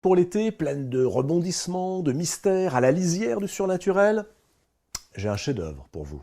Pour l'été, pleine de rebondissements, de mystères, à la lisière du surnaturel, j'ai un chef-d'œuvre pour vous.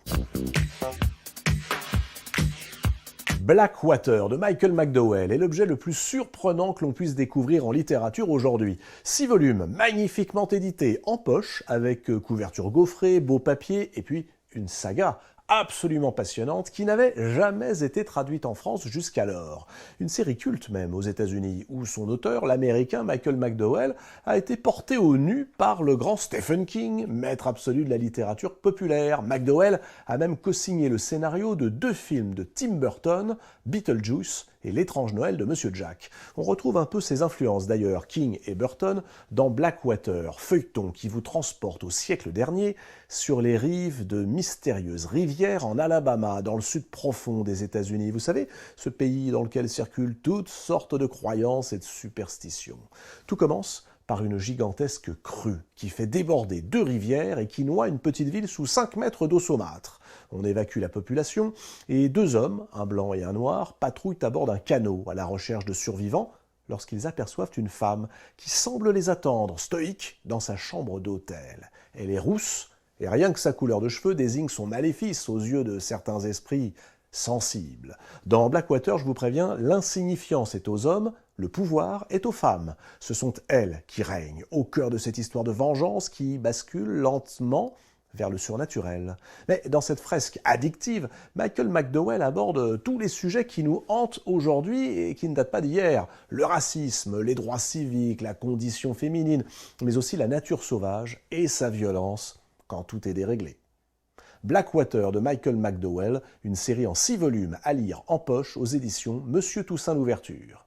Blackwater de Michael McDowell est l'objet le plus surprenant que l'on puisse découvrir en littérature aujourd'hui. 6 volumes magnifiquement édités en poche, avec couverture gaufrée, beau papier, et puis une saga absolument passionnante qui n'avait jamais été traduite en France jusqu'alors. Une série culte même aux États-Unis, où son auteur, l'américain Michael McDowell, a été porté au nu par le grand Stephen King, maître absolu de la littérature populaire. McDowell a même co-signé le scénario de 2 films de Tim Burton, Beetlejuice et L'étrange Noël de Monsieur Jack. On retrouve un peu ses influences d'ailleurs, King et Burton, dans Blackwater, feuilleton qui vous transporte au siècle dernier sur les rives de mystérieuses rivières en Alabama, dans le sud profond des États-Unis. Vous savez, ce pays dans lequel circulent toutes sortes de croyances et de superstitions. Tout commence par une gigantesque crue qui fait déborder 2 rivières et qui noie une petite ville sous 5 mètres d'eau saumâtre. On évacue la population et 2 hommes, un blanc et un noir, patrouillent à bord d'un canot à la recherche de survivants lorsqu'ils aperçoivent une femme qui semble les attendre, stoïque, dans sa chambre d'hôtel. Elle est rousse et rien que sa couleur de cheveux désigne son maléfice aux yeux de certains esprits sensibles. Dans Blackwater, je vous préviens, l'insignifiance est aux hommes, le pouvoir est aux femmes. Ce sont elles qui règnent, au cœur de cette histoire de vengeance qui bascule lentement vers le surnaturel. Mais dans cette fresque addictive, Michael McDowell aborde tous les sujets qui nous hantent aujourd'hui et qui ne datent pas d'hier. Le racisme, les droits civiques, la condition féminine, mais aussi la nature sauvage et sa violence quand tout est déréglé. Blackwater de Michael McDowell, une série en 6 volumes à lire en poche aux éditions Monsieur Toussaint l'Ouverture.